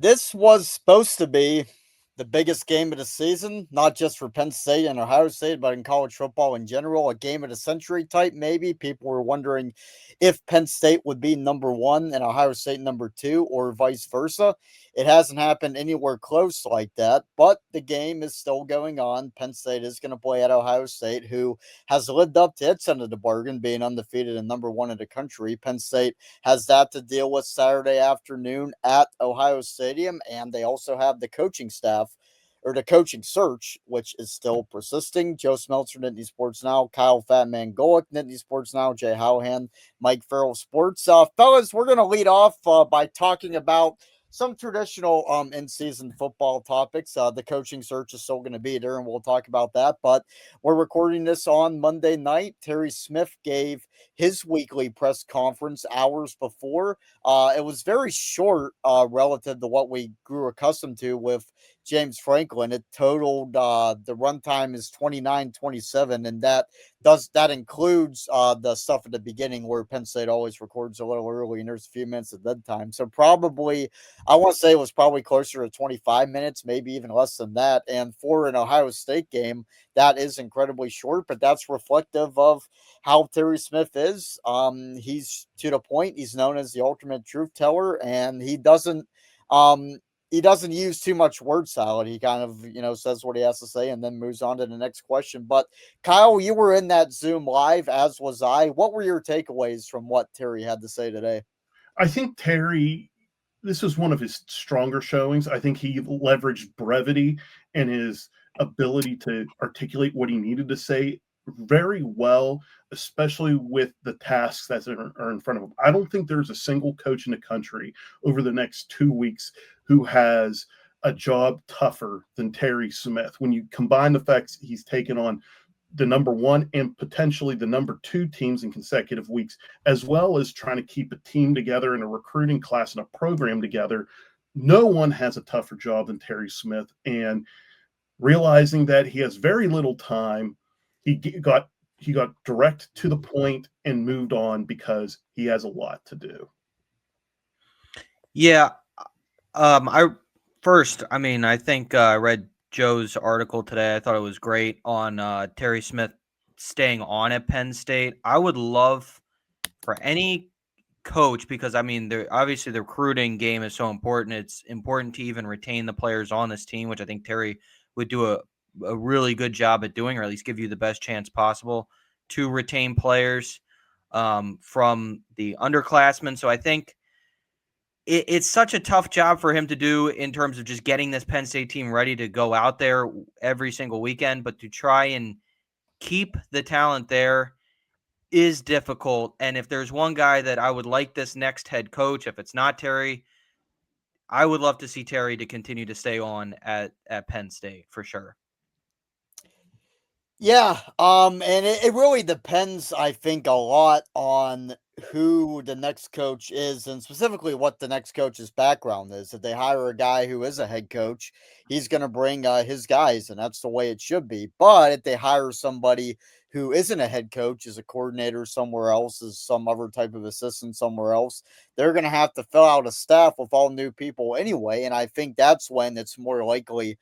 This was supposed to be the biggest game of the season, not just for Penn State and Ohio State, but in college football in general. A game of the century type, maybe. People were wondering if Penn State would be number one and Ohio State number two, or vice versa. It hasn't happened anywhere close like that, but the game is still going on. Penn State is going to play at Ohio State, who has lived up to its end of the bargain, being undefeated and number one in the country. Penn State has that to deal with Saturday afternoon at Ohio Stadium, and they also have the coaching staff or the coaching search, which is still persisting. Joe Smeltzer, Nittany Sports Now, Kyle Fatman Golick, Nittany Sports Now, Jay Howhan, Mike Farrell Sports. Fellas, we're going to lead off by talking about some traditional in-season football topics. The coaching search is still going to be there, and we'll talk about that. But we're recording this on Monday night. Terry Smith gave his weekly press conference hours before. It was very short relative to what we grew accustomed to with James Franklin. It totaled the runtime is 29:27, and that includes the stuff at the beginning where Penn State always records a little early and there's a few minutes of dead time. So probably I want to say it was probably closer to 25 minutes, maybe even less than that. And for an Ohio State game, that is incredibly short, but that's reflective of how Terry Smith is. He's to the point. He's known as the ultimate truth teller, and um, he doesn't use too much word salad. He kind of, says what he has to say and then moves on to the next question. But Kyle, you were in that Zoom live, as was I. What were your takeaways from what Terry had to say today? I think this was one of his stronger showings. I think he leveraged brevity and his ability to articulate what he needed to say very well, especially with the tasks that are in front of him. I don't think there's a single coach in the country over the next 2 weeks who has a job tougher than Terry Smith. When you combine the facts he's taken on the number one and potentially the number two teams in consecutive weeks, as well as trying to keep a team together and a recruiting class and a program together. No one has a tougher job than Terry Smith. And realizing that he has very little time, he got direct to the point and moved on because he has a lot to do. Yeah. I think I read Joe's article today. I thought it was great on Terry Smith staying on at Penn State. I would love for any coach, because obviously the recruiting game is so important. It's important to even retain the players on this team, which I think Terry would do a really good job at doing, or at least give you the best chance possible to retain players from the underclassmen. So I think it's such a tough job for him to do in terms of just getting this Penn State team ready to go out there every single weekend, but to try and keep the talent there is difficult. And if there's one guy that I would like this next head coach, if it's not Terry, I would love to see Terry to continue to stay on at Penn State for sure. Yeah, and it really depends, I think, a lot on who the next coach is and specifically what the next coach's background is. If they hire a guy who is a head coach, he's going to bring his guys, and that's the way it should be. But if they hire somebody who isn't a head coach, is a coordinator somewhere else, is some other type of assistant somewhere else, they're going to have to fill out a staff with all new people anyway. And I think that's when it's more likely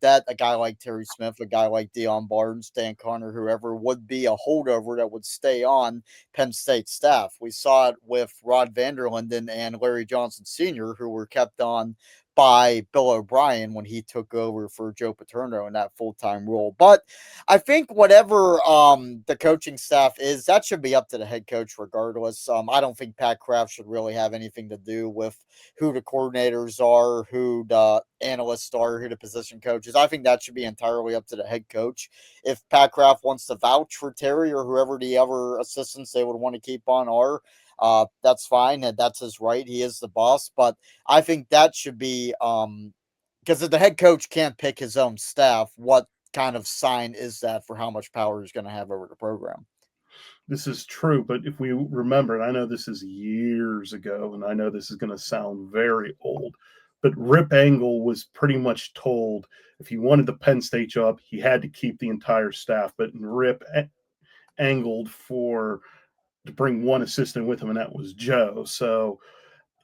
that a guy like Terry Smith, a guy like Deion Barnes, Dan Connor, whoever would be a holdover that would stay on Penn State staff. We saw it with Rod Vanderlinden and Larry Johnson Sr., who were kept on by Bill O'Brien when he took over for Joe Paterno in that full-time role. But I think whatever the coaching staff is, that should be up to the head coach regardless. I don't think Pat Kraft should really have anything to do with who the coordinators are, who the analysts are, who the position coaches. I think that should be entirely up to the head coach. If Pat Kraft wants to vouch for Terry or whoever the other assistants they would want to keep on are, that's fine, and that's his right. He is the boss, but I think that should be because if the head coach can't pick his own staff, what kind of sign is that for how much power he's going to have over the program? This is true, but if we remember, and I know this is years ago, and I know this is going to sound very old, but Rip Engel was pretty much told if he wanted the Penn State job, he had to keep the entire staff. But Rip angled for to bring one assistant with him, and that was Joe. So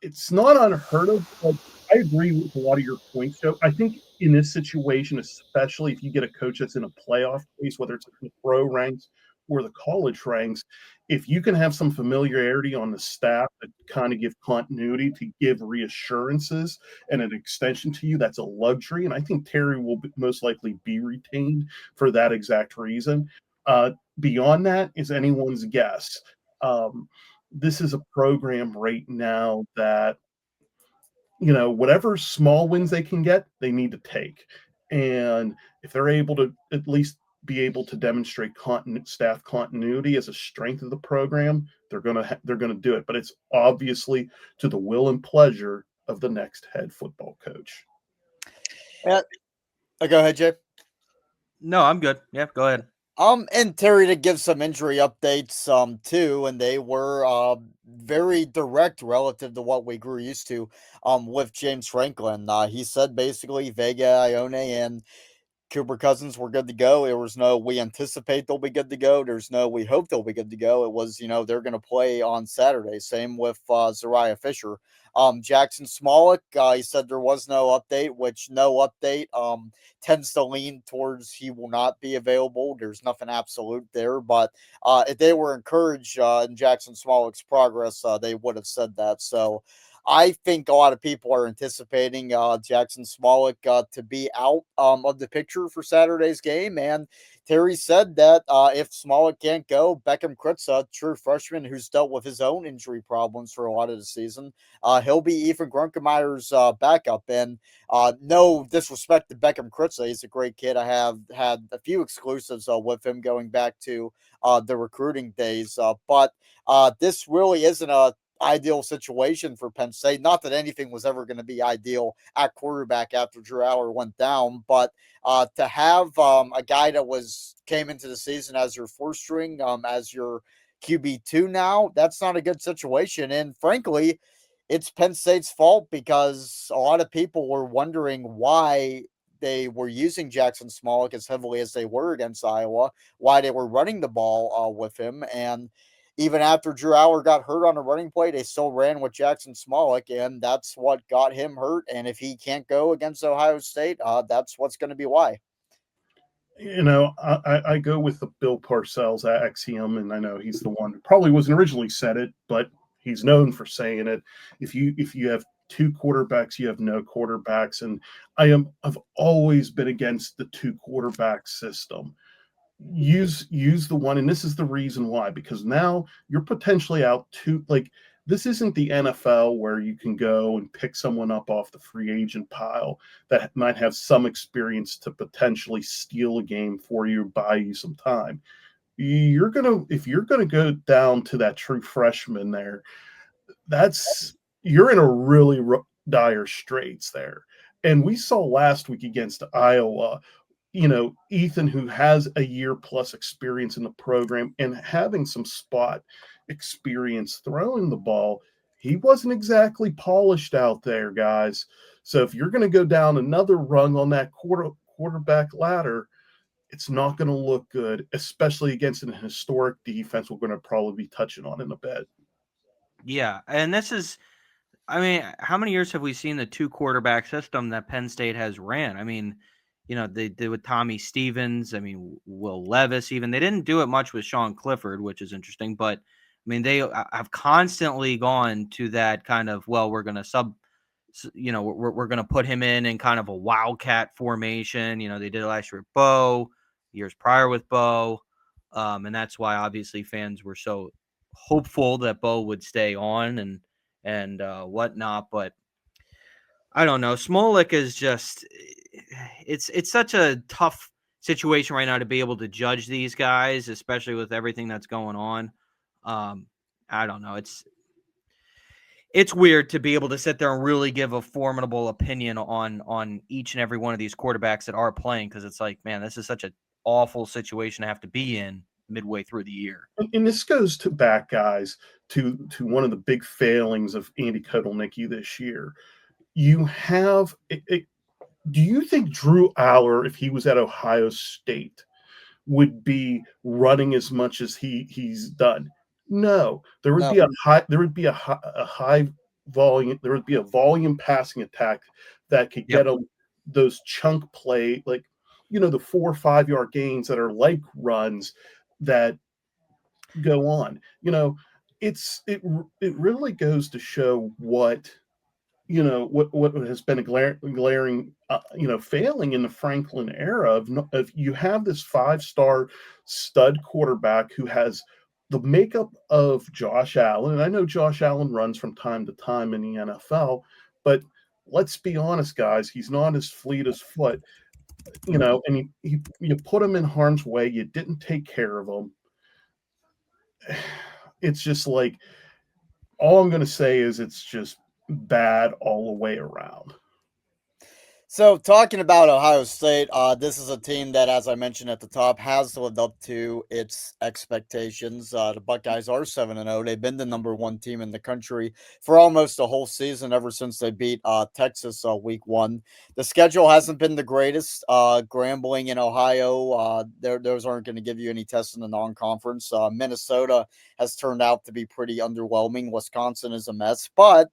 it's not unheard of. Like, I agree with a lot of your points, Joe. I think in this situation, especially if you get a coach that's in a playoff place, whether it's in the pro ranks or the college ranks, if you can have some familiarity on the staff that kind of give continuity to give reassurances and an extension to you, that's a luxury. And I think Terry will most likely be retained for that exact reason. Beyond that is anyone's guess. Um, this is a program right now that, whatever small wins they can get, they need to take. And if they're able to at least be able to demonstrate staff continuity as a strength of the program, they're gonna do it. But it's obviously to the will and pleasure of the next head football coach. Yeah. Go ahead, Jay. No, I'm good. Yeah, go ahead. And Terry to give some injury updates, too, and they were very direct relative to what we grew used to, with James Franklin. He said basically Vega, Ione, and Cooper Cousins were good to go. There was no we anticipate they'll be good to go. There's no we hope they'll be good to go. It was, they're going to play on Saturday. Same with Zariah Fisher. Jackson Smollett, he said there was no update, which no update tends to lean towards he will not be available. There's nothing absolute there, but if they were encouraged in Jackson Smollett's progress, they would have said that. So I think a lot of people are anticipating Jackson Smollett to be out of the picture for Saturday's game. And Terry said that if Smollett can't go, Beckham Kritza, true freshman who's dealt with his own injury problems for a lot of the season, he'll be Ethan Grunkemeier's backup. And no disrespect to Beckham Kritza, he's a great kid. I have had a few exclusives with him going back to the recruiting days. But this really isn't a ideal situation for Penn State. Not that anything was ever going to be ideal at quarterback after Drew Aller went down, but to have a guy that came into the season as your fourth string, as your QB2 now, that's not a good situation. And frankly, it's Penn State's fault because a lot of people were wondering why they were using Jackson Smollett as heavily as they were against Iowa, why they were running the ball with him. And even after Drew Aller got hurt on a running play, they still ran with Jackson Smollett, and that's what got him hurt. And if he can't go against Ohio State, that's what's going to be why. I go with the Bill Parcells axiom, and I know he's the one who probably wasn't originally said it, but he's known for saying it. If you have two quarterbacks, you have no quarterbacks, and I've always been against the two quarterback system. Use the one, and this is the reason why, because now you're potentially out this isn't the NFL where you can go and pick someone up off the free agent pile that might have some experience to potentially steal a game for you, buy you some time. If you're gonna go down to that true freshman there, you're in a really dire straits there. And we saw last week against Iowa, Ethan, who has a year plus experience in the program and having some spot experience throwing the ball, he wasn't exactly polished out there, guys. So if you're going to go down another rung on that quarterback ladder, it's not going to look good, especially against an historic defense we're going to probably be touching on in a bit. Yeah, and how many years have we seen the two quarterback system that Penn State has ran? I mean, they did with Tommy Stevens. I mean, Will Levis, even. They didn't do it much with Sean Clifford, which is interesting. But, I mean, they have constantly gone to that kind of, well, we're going to we're going to put him in kind of a wildcat formation. They did it last year with Bo, years prior with Bo. And that's why, obviously, fans were so hopeful that Bo would stay on and whatnot. But I don't know. Smolik is just it's such a tough situation right now to be able to judge these guys, especially with everything that's going on. I don't know. It's weird to be able to sit there and really give a formidable opinion on each and every one of these quarterbacks that are playing, because it's like, man, this is such an awful situation to have to be in midway through the year. And this goes back, guys, to one of the big failings of Andy Kotelnicki this year. You have do you think Drew Aller, if he was at Ohio State, would be running as much as he's done? No, there would be a high volume. There would be a volume passing attack that could get them those chunk play, like, the 4 or 5 yard gains that are like runs that go on. It really goes to show what has been a glaring failing in the Franklin era of you have this 5-star stud quarterback who has the makeup of Josh Allen. And I know Josh Allen runs from time to time in the NFL, but let's be honest, guys, he's not as fleet as foot, and you put him in harm's way. You didn't take care of him. It's just like, all I'm going to say is it's just bad all the way around. So, talking about Ohio State, this is a team that, as I mentioned at the top, has lived up to its expectations. The Buckeyes are 7-0. They've been the number one team in the country for almost a whole season, ever since they beat Texas week 1. The schedule hasn't been the greatest. Grambling in Ohio, those aren't going to give you any tests in the non-conference. Minnesota has turned out to be pretty underwhelming. Wisconsin is a mess, but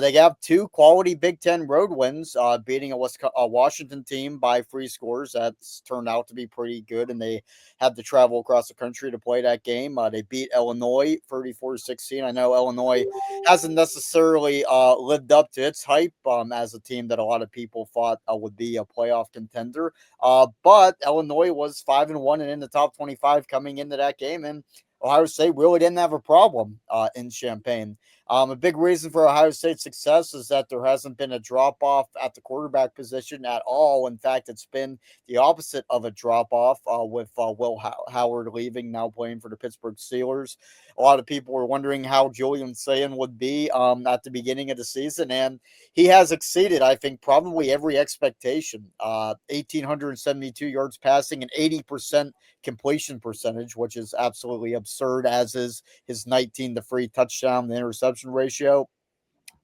they have 2 quality Big Ten road wins, beating a Washington team by 3 scores. That's turned out to be pretty good, and they had to travel across the country to play that game. They beat Illinois 34-16. I know Illinois hasn't necessarily lived up to its hype as a team that a lot of people thought would be a playoff contender. But Illinois was 5-1 and in the top 25 coming into that game, and Ohio State really didn't have a problem in Champaign. A big reason for Ohio State's success is that there hasn't been a drop-off at the quarterback position at all. In fact, it's been the opposite of a drop-off with Will Howard leaving, now playing for the Pittsburgh Steelers. A lot of people were wondering how Julian Sayin would be at the beginning of the season, and he has exceeded, I think, probably every expectation. 1,872 yards passing and 80% completion percentage, which is absolutely absurd, as is his 19 to 3 touchdown to interception ratio.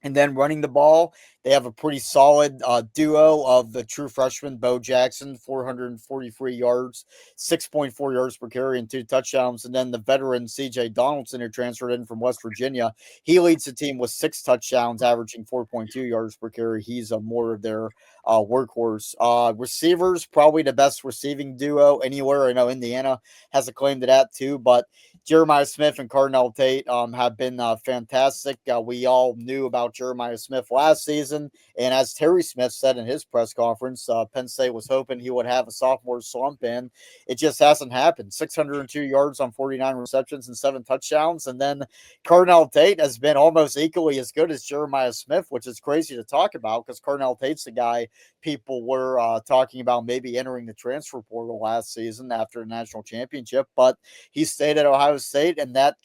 And then running the ball, they have a pretty solid duo of the true freshman, Bo Jackson, 443 yards, 6.4 yards per carry, and 2 touchdowns. And then the veteran, C.J. Donaldson, who transferred in from West Virginia, he leads the team with 6 touchdowns, averaging 4.2 yards per carry. He's more of their workhorse. Receivers, probably the best receiving duo anywhere. I know Indiana has a claim to that too, but Jeremiah Smith and Cardinal Tate have been fantastic. We all knew about Jeremiah Smith last season, and as Terry Smith said in his press conference, Penn State was hoping he would have a sophomore slump, and it just hasn't happened. 602 yards on 49 receptions and 7 touchdowns, and then Cardinal Tate has been almost equally as good as Jeremiah Smith, which is crazy to talk about because Cardinal Tate's the guy people were talking about maybe entering the transfer portal last season after the national championship, but he stayed at Ohio State, and that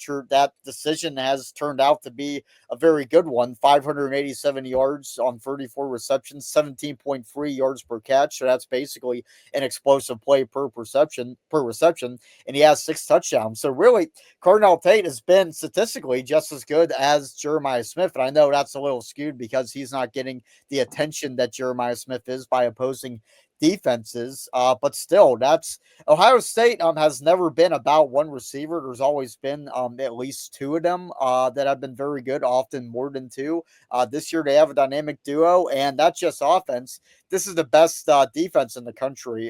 decision has turned out to be a very good one. 587 yards on 34 receptions, 17.3 yards per catch. So that's basically an explosive play per reception, and he has 6 touchdowns. So really, Cardinal Tate has been statistically just as good as Jeremiah Smith, and I know that's a little skewed because he's not getting the attention that Jeremiah Smith is by opposing defenses, but still, that's Ohio State has never been about one receiver. There's always been at least 2 of them that have been very good, often more than 2. This year they have a dynamic duo, and that's just offense. This is the best defense in the country,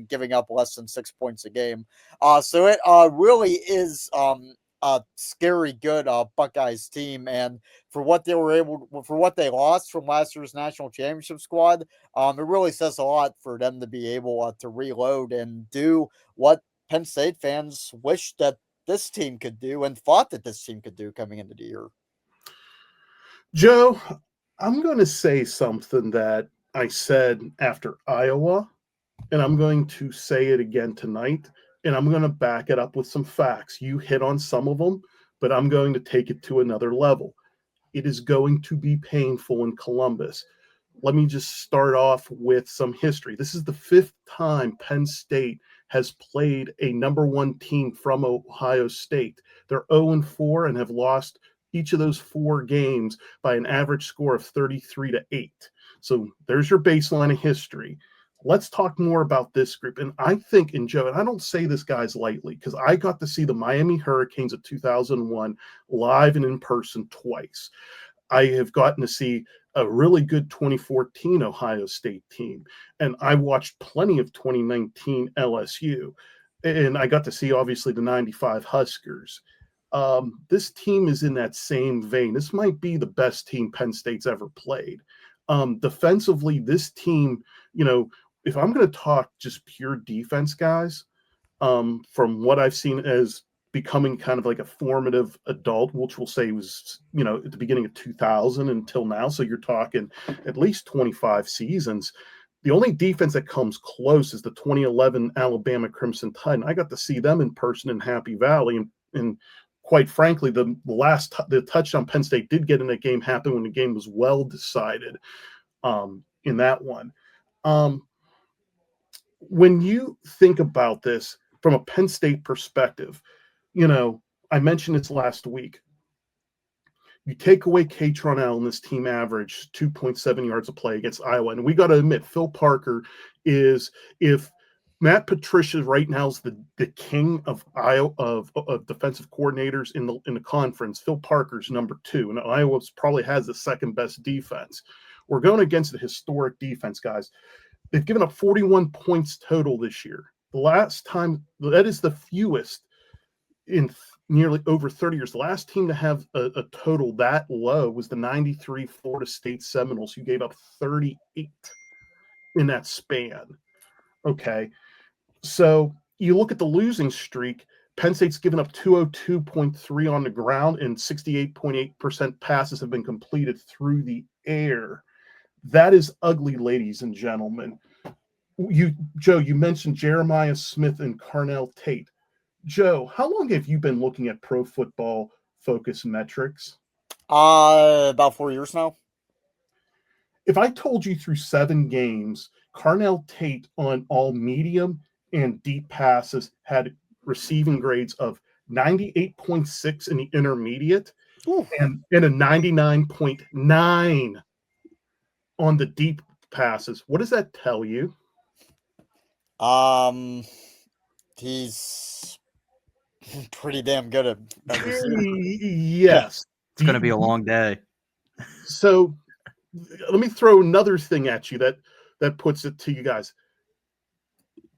giving up less than 6 points a game. So it really is a scary good Buckeyes team, and for what they lost from last year's national championship squad, it really says a lot for them to be able to reload and do what Penn State fans wish that this team could do and thought that this team could do coming into the year. Joe, I'm going to say something that I said after Iowa, and I'm going to say it again tonight, and I'm going to back it up with some facts. You hit on some of them, but I'm going to take it to another level. It is going to be painful in Columbus. Let me just start off with some history. This is the 5th time Penn State has played a number 1 team from Ohio State. They're 0-4 and have lost each of those 4 games by an average score of 33-8. So there's your baseline of history. Let's talk more about this group. And I think, and Joe, and I don't say this guys lightly, because I got to see the Miami Hurricanes of 2001 live and in person twice. I have gotten to see a really good 2014 Ohio State team, and I watched plenty of 2019 LSU, and I got to see obviously the 95 Huskers. This team is in that same vein. This might be the best team Penn State's ever played. Defensively, this team, if I'm going to talk just pure defense, guys, from what I've seen as becoming kind of like a formative adult, which we'll say was, at the beginning of 2000 until now. So you're talking at least 25 seasons. The only defense that comes close is the 2011 Alabama Crimson Tide. And I got to see them in person in Happy Valley. And quite frankly, the touchdown Penn State did get in that game happened when the game was well decided in that one. When you think about this from a Penn State perspective, I mentioned this last week. You take away Katron Allen, this team averaged 2.7 yards a play against Iowa. And we got to admit, Phil Parker is, if Matt Patricia right now is the king of Iowa of defensive coordinators in the conference, Phil Parker's number 2. And Iowa probably has the second best defense. We're going against a historic defense, guys. They've given up 41 points total this year. The last time, that is the fewest in nearly over 30 years. The last team to have a total that low was the 93 Florida State Seminoles, who gave up 38 in that span. Okay. So you look at the losing streak, Penn State's given up 202.3 on the ground, and 68.8% passes have been completed through the air. That is ugly, ladies and gentlemen. Joe, you mentioned Jeremiah Smith and Carnell Tate. Joe, how long have you been looking at Pro Football Focus metrics? About 4 years now. If I told you through 7 games, Carnell Tate on all medium and deep passes had receiving grades of 98.6 in the intermediate and a 99.9 on the deep passes, what does that tell you? He's pretty damn good at yes. It's going to be a long day. So let me throw another thing at you that puts it to you guys.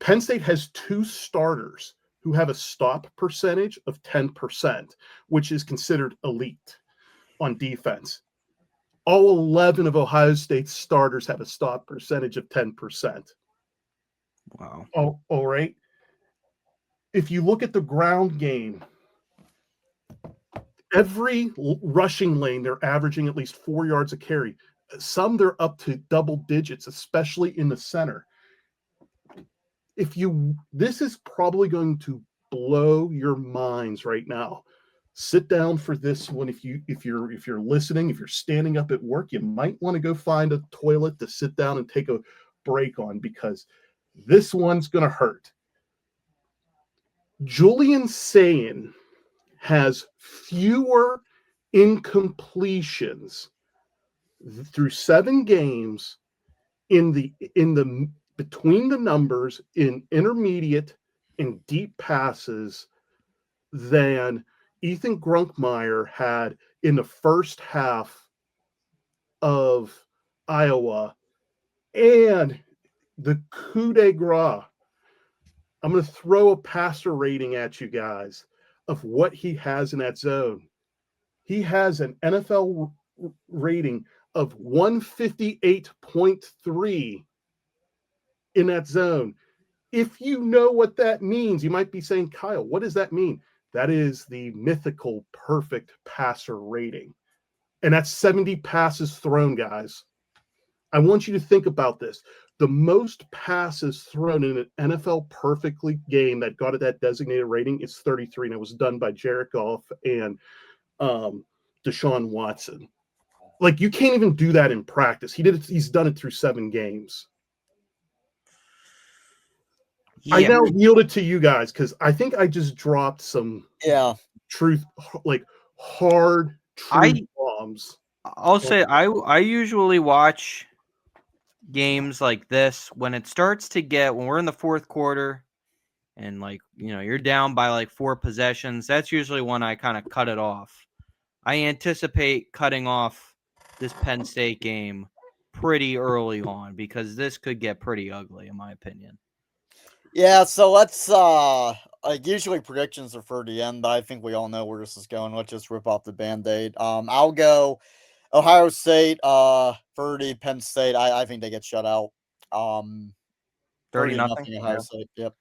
Penn State has 2 starters who have a stop percentage of 10%, which is considered elite on defense. All 11 of Ohio State's starters have a stop percentage of 10%. Wow. Oh, all right. If you look at the ground game, every rushing lane, they're averaging at least 4 yards a carry. Some they're up to double digits, especially in the center. This is probably going to blow your minds right now. Sit down for this one. If you're listening, if you're standing up at work, you might want to go find a toilet to sit down and take a break on, because this one's going to hurt. Julian Sayin has fewer incompletions through 7 games in the between the numbers in intermediate and deep passes than Ethan Grunkmeyer had in the first half of Iowa. And the coup de grace, I'm going to throw a passer rating at you guys of what he has in that zone. He has an NFL rating of 158.3 in that zone. If you know what that means, you might be saying, Kyle, what does that mean? That is the mythical perfect passer rating. And that's 70 passes thrown, guys. I want you to think about this. The most passes thrown in an NFL perfectly game that got at that designated rating is 33, and it was done by Jared Goff and Deshaun Watson. Like, you can't even do that in practice. He's done it through 7 games. Yeah. I now yield it to you guys, because I think I just dropped some truth, like hard truth bombs. I'll say I usually watch games like this when it starts to get, when we're in the fourth quarter and you're down by 4 possessions. That's usually when I kind of cut it off. I anticipate cutting off this Penn State game pretty early on because this could get pretty ugly, in my opinion. Yeah, so let's like usually predictions are for the end, but I think we all know where this is going. Let's just rip off the band-aid. I'll go Ohio State, 30, Penn State. I think they get shut out. 30 30 nothing. nothing Ohio Yeah. State. Yep.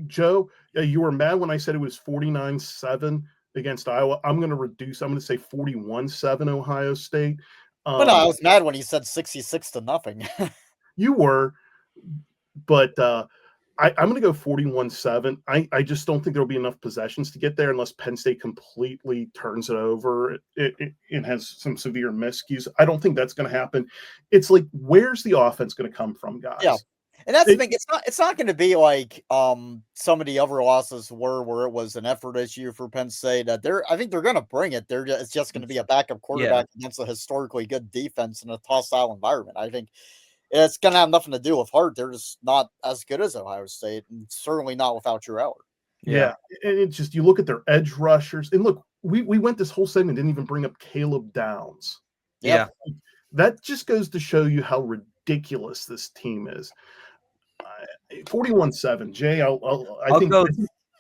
Joe, you were mad when I said it was 49-7 against Iowa. I'm going to reduce. I'm going to say 41-7 Ohio State. But no, I was mad when he said 66 to nothing. You were, but I'm going to go 41-7. I just don't think there'll be enough possessions to get there unless Penn State completely turns it over and has some severe miscues. I don't think that's going to happen. It's like, where's the offense going to come from, guys? Yeah. And that's the thing. It's not going to be like some of the other losses were where it was an effort issue for Penn State. I think they're going to bring it. It's just going to be a backup quarterback against a historically good defense in a hostile environment. I think it's going to have nothing to do with heart. They're just not as good as Ohio State, and certainly not without Drew Aller. Yeah. And it's just, you look at their edge rushers, and look, we went this whole segment, didn't even bring up Caleb Downs. Yeah. That just goes to show you how ridiculous this team is. 41-7. Jay, I think go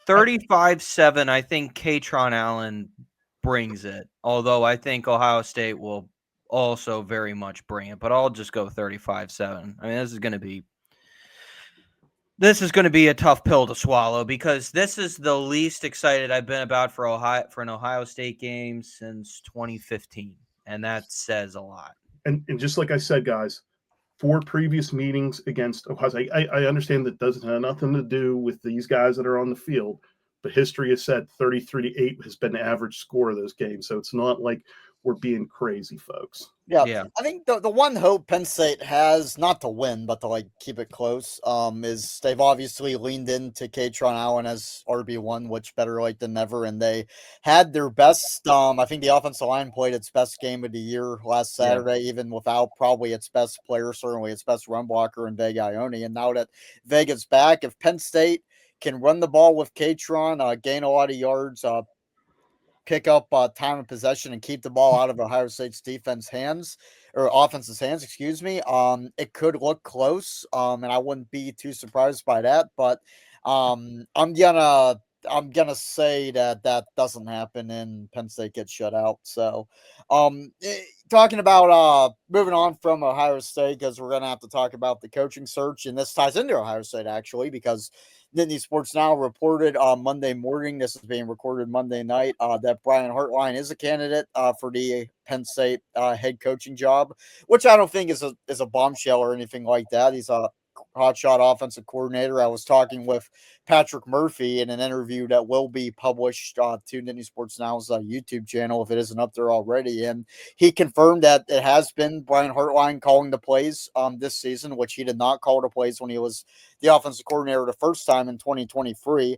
35-7. I think Katron Allen brings it, although I think Ohio State will also very much bring it, but I'll just go 35-7. I mean, this is going to be a tough pill to swallow because this is the least excited I've been about for an Ohio State game since 2015, and that says a lot. And just like I said, guys, 4 previous meetings against Ohio State, I understand that doesn't have nothing to do with these guys that are on the field, but history has said 33-8 has been the average score of those games, so it's not like we're being crazy, folks. Yeah. I think the one hope Penn State has, not to win, but to like keep it close, is they've obviously leaned into Katron Allen as RB1, which better late than never, and they had their best. I think the offensive line played its best game of the year last Saturday, even without probably its best player, certainly its best run blocker in Vega Ione. And now that Vega's back, if Penn State can run the ball with Katron, gain a lot of yards, pick up time of possession and keep the ball out of Ohio State's offense's hands, excuse me. It could look close, and I wouldn't be too surprised by that. But I'm gonna say that doesn't happen and Penn State gets shut out. So, talking about moving on from Ohio State, because we're gonna have to talk about the coaching search, and this ties into Ohio State actually because Nittany Sports Now reported on Monday morning, this is being recorded Monday night, that Brian Hartline is a candidate for the Penn State head coaching job, which I don't think is a bombshell or anything like that. He's a hotshot offensive coordinator. I was talking with Patrick Murphy in an interview that will be published to Nittany Sports Now's YouTube channel if it isn't up there already, and he confirmed that it has been Brian Hartline calling the plays this season, which he did not call the plays when he was the offensive coordinator the first time in 2023.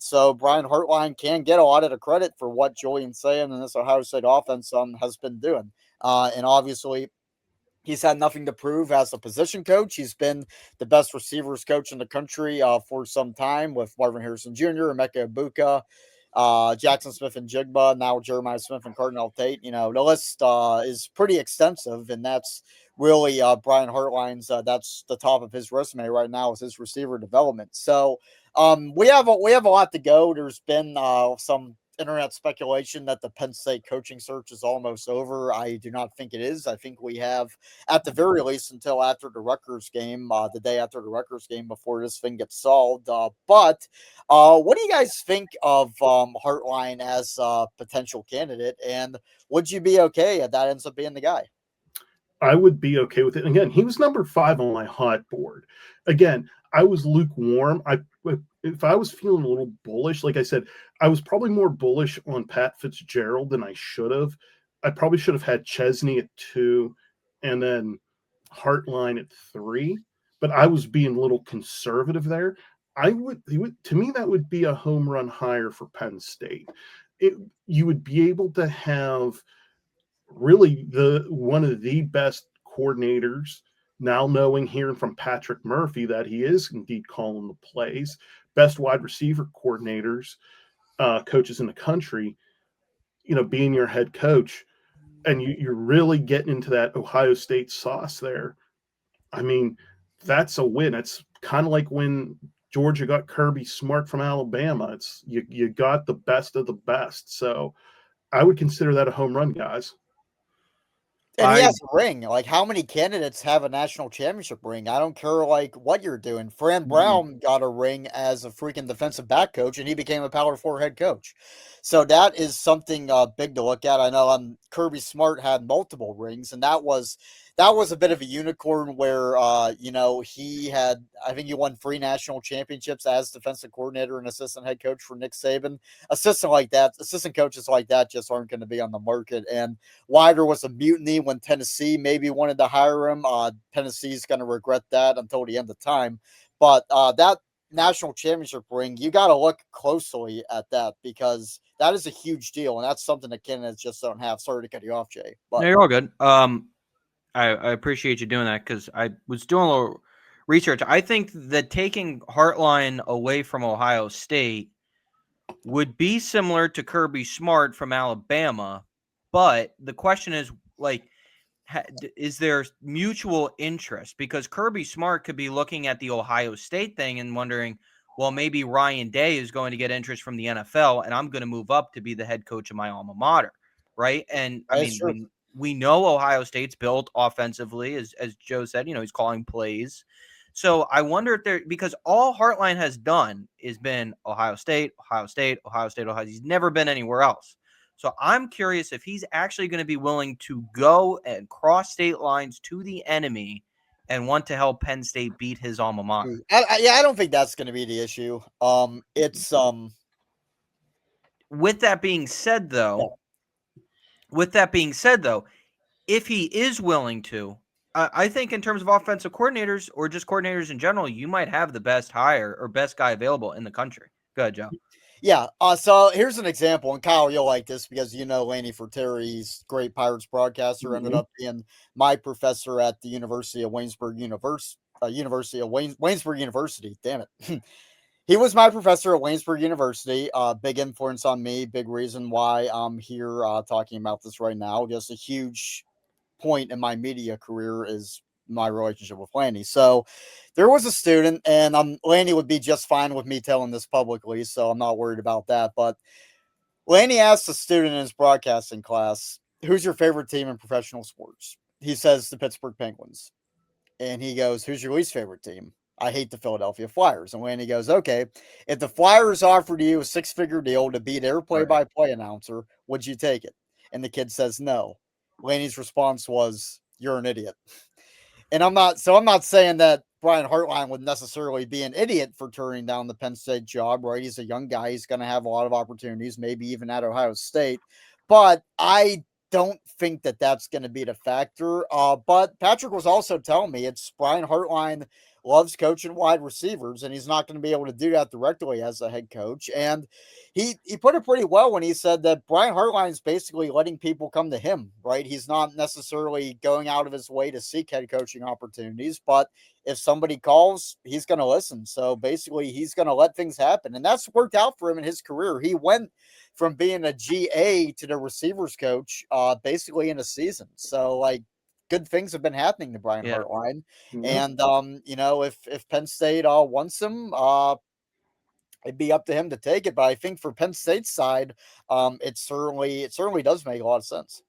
So Brian Hartline can get a lot of the credit for what Julian Sayin and this Ohio State offense has been doing. And obviously, he's had nothing to prove as a position coach. He's been the best receivers coach in the country for some time with Marvin Harrison Jr., Emeka Ibuka, Jackson Smith and Jigba, now Jeremiah Smith and Cardinal Tate. You know, the list is pretty extensive, and that's really Brian Hartline's. That's the top of his resume right now is his receiver development. So we have a lot to go. There's been some internet speculation that the Penn State coaching search is almost over. I do not think it is. I think we have, at the very least, until after the Rutgers game, the day after the Rutgers game, before this thing gets solved. But what do you guys think of Hartline as a potential candidate? And would you be okay if that ends up being the guy? I would be okay with it. Again, he was number 5 on my hot board. Again, I was lukewarm. If I was feeling a little bullish, like I said, I was probably more bullish on Pat Fitzgerald than I should have. I probably should have had Chesney at 2 and then Hartline at 3, but I was being a little conservative there. To me, that would be a home run hire for Penn State. You would be able to have really one of the best coordinators, now knowing, hearing from Patrick Murphy that he is indeed calling the plays, best wide receiver coordinators, coaches in the country, being your head coach. and you're really getting into that Ohio State sauce there. I mean, that's a win. It's kind of like when Georgia got Kirby Smart from Alabama. It's you got the best of the best. So I would consider that a home run, guys. And he has a ring. Like, how many candidates have a national championship ring? I don't care, like, what you're doing. Fran Brown got a ring as a freaking defensive back coach, and he became a Power 4 head coach. So that is something big to look at. I know Kirby Smart had multiple rings, and that was a bit of a unicorn where, he had, I think he won 3 national championships as defensive coordinator and assistant head coach for Nick Saban. Assistant coaches like that just aren't going to be on the market. And why there was a mutiny when Tennessee maybe wanted to hire him. Tennessee's going to regret that until the end of time. But that national championship ring, you got to look closely at that because that is a huge deal, and that's something that candidates just don't have. Sorry to cut you off, Jay. But no, you're all good. I appreciate you doing that because I was doing a little research. I think that taking Hartline away from Ohio State would be similar to Kirby Smart from Alabama, but the question is, like, is there mutual interest? Because Kirby Smart could be looking at the Ohio State thing and wondering, well, maybe Ryan Day is going to get interest from the NFL, and I'm going to move up to be the head coach of my alma mater, right? And I mean, we know Ohio State's built offensively, as Joe said. He's calling plays. So I wonder if because all Hartline has done is been Ohio State, Ohio State, Ohio State, Ohio. He's never been anywhere else. So I'm curious if he's actually going to be willing to go and cross state lines to the enemy and want to help Penn State beat his alma mater. I don't think that's going to be the issue. It's With that being said, though, if he is willing to, I think in terms of offensive coordinators or just coordinators in general, you might have the best hire or best guy available in the country. Go ahead, Joe. Yeah. So here's an example, and Kyle, you'll like this because Laney Ferteri's great Pirates broadcaster, ended up being my professor at the University of Waynesburg Waynesburg University. Damn it. He was my professor at Waynesburg University. Big influence on me. Big reason why I'm here talking about this right now. Just a huge point in my media career is my relationship with Lanny. So there was a student, and Lanny would be just fine with me telling this publicly, so I'm not worried about that. But Lanny asked a student in his broadcasting class, "Who's your favorite team in professional sports?" He says the Pittsburgh Penguins. And he goes, "Who's your least favorite team?" "I hate the Philadelphia Flyers." And Lanny goes, "Okay, if the Flyers offered you a 6-figure deal to be their play-by-play announcer, would you take it?" And the kid says no. Lanny's response was, "You're an idiot." And I'm not saying that Brian Hartline would necessarily be an idiot for turning down the Penn State job, right? He's a young guy. He's going to have a lot of opportunities, maybe even at Ohio State. But I don't think that that's going to be the factor. But Patrick was also telling me it's Brian Hartline loves coaching wide receivers, and he's not going to be able to do that directly as a head coach. And he put it pretty well when he said that Brian Hartline is basically letting people come to him, right? He's not necessarily going out of his way to seek head coaching opportunities, but if somebody calls, he's going to listen. So basically, he's going to let things happen. And that's worked out for him in his career. He went from being a GA to the receivers coach basically in a season. So, like, good things have been happening to Brian Hartline. And, if Penn State wants him, it'd be up to him to take it. But I think for Penn State's side, it certainly does make a lot of sense.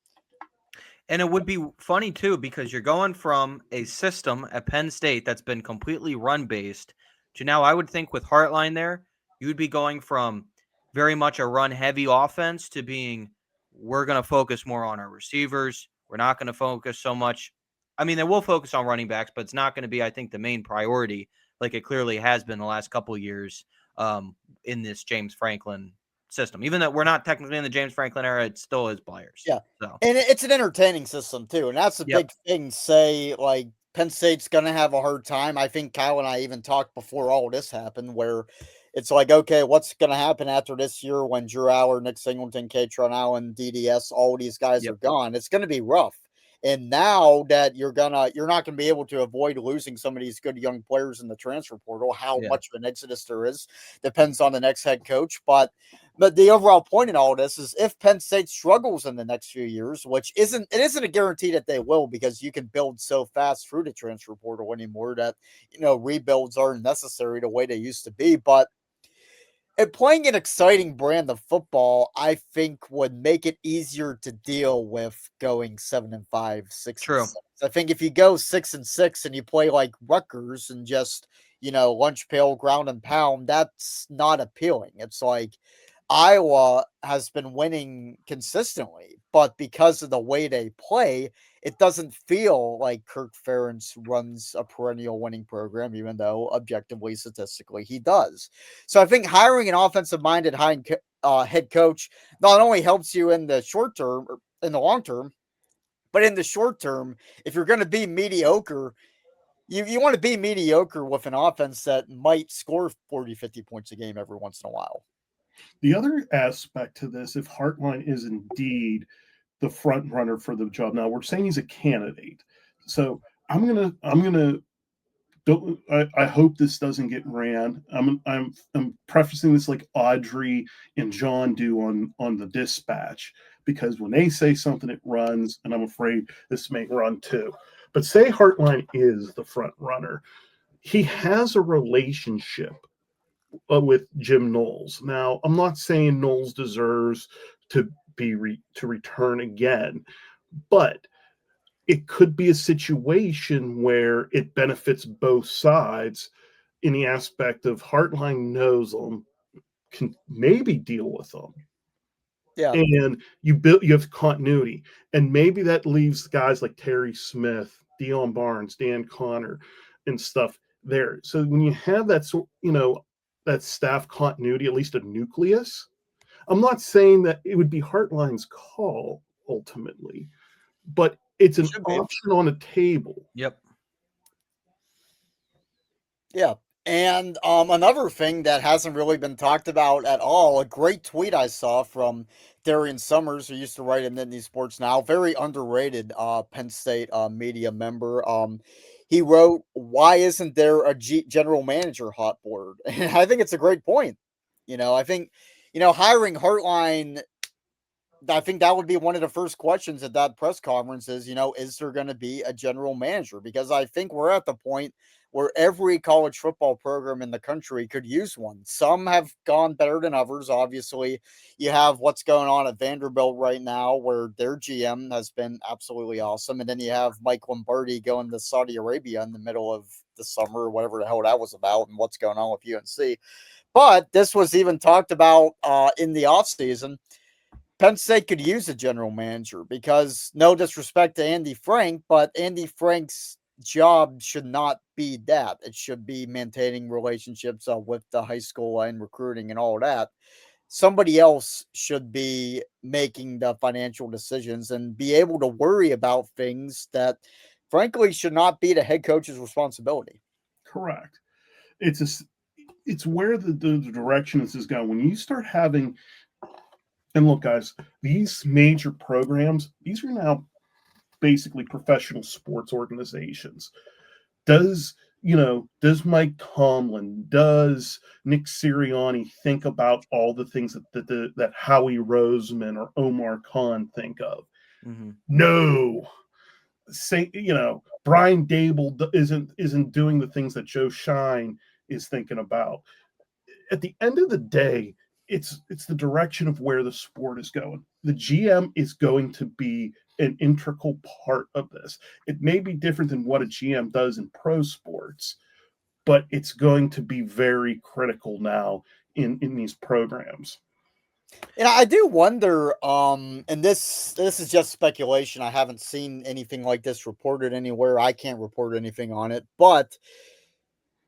And it would be funny, too, because you're going from a system at Penn State that's been completely run-based to now I would think with Hartline there, you would be going from very much a run-heavy offense to being we're going to focus more on our receivers. We're not going to focus so much. I mean, they will focus on running backs, but it's not going to be, I think, the main priority like it clearly has been the last couple of years in this James Franklin system. Even though we're not technically in the James Franklin era, it still is players. Yeah. So. And it's an entertaining system too. And that's the big thing. Say, like, Penn State's going to have a hard time. I think Kyle and I even talked before all this happened where it's like, okay, what's going to happen after this year when Drew Aller, Nick Singleton, Katron Allen, DDS, all these guys are gone? It's going to be rough. And now that you're not gonna be able to avoid losing some of these good young players in the transfer portal. How Yeah. much of an exodus there is depends on the next head coach. But the overall point in all this is if Penn State struggles in the next few years, which isn't a guarantee that they will, because you can build so fast through the transfer portal anymore that rebuilds aren't necessary the way they used to be. But playing an exciting brand of football, I think, would make it easier to deal with going 7-5, 6 and True. 6. I think if you go 6 and 6 and you play like Rutgers and just lunch pail, ground and pound, that's not appealing. It's like Iowa has been winning consistently, but because of the way they play, it doesn't feel like Kirk Ferentz runs a perennial winning program, even though objectively, statistically, he does. So I think hiring an offensive-minded head coach not only helps you in the short term, or in the long term, but in the short term, if you're going to be mediocre, you want to be mediocre with an offense that might score 40, 50 points a game every once in a while. The other aspect to this, if Hartline is indeed the front runner for the job, now we're saying he's a candidate, so I hope this doesn't get ran. I'm prefacing this like Audrey and John do on the Dispatch, because when they say something, it runs, and I'm afraid this may run too. But say Hartline is the front runner, he has a relationship with Jim Knowles. Now, I'm not saying Knowles deserves to to return again, but it could be a situation where it benefits both sides, in the aspect of Hartline knows them, can maybe deal with them, Yeah. and you have continuity, and maybe that leaves guys like Terry Smith, Dion Barnes, Dan Connor, and stuff there. So when you have that that staff continuity, at least a nucleus. I'm not saying that it would be Hartline's call ultimately, but it's an Should be. option on the table. Yep. Yeah. And another thing that hasn't really been talked about at all, a great tweet I saw from Darian Summers, who used to write in Nittany Sports Now, very underrated Penn State media member. He wrote, "Why isn't there a general manager hot board?" And I think it's a great point. I think, hiring Hartline, I think that would be one of the first questions at that press conference is there going to be a general manager? Because I think we're at the point where every college football program in the country could use one. Some have gone better than others. Obviously, you have what's going on at Vanderbilt right now, where their GM has been absolutely awesome. And then you have Mike Lombardi going to Saudi Arabia in the middle of the summer, or whatever the hell that was about, and what's going on with UNC. But this was even talked about in the offseason. Penn State could use a general manager, because no disrespect to Andy Frank, but Andy Frank's job should not be that. It should be maintaining relationships with the high school and recruiting and all that. Somebody else should be making the financial decisions and be able to worry about things that, frankly, should not be the head coach's responsibility. Correct. It's where the direction this is going. When you start having, and look, guys, these major programs, these are now basically professional sports organizations. Does Mike Tomlin, does Nick Sirianni think about all the things that Howie Roseman or Omar Khan think of? Mm-hmm. No. Brian Dable isn't doing the things that Joe Shine is thinking about. At the end of the day, it's the direction of where the sport is going. The GM is going to be an integral part of this. It may be different than what a GM does in pro sports, but it's going to be very critical now in these programs. And I do wonder, and this is just speculation. I haven't seen anything like this reported anywhere. I can't report anything on it, but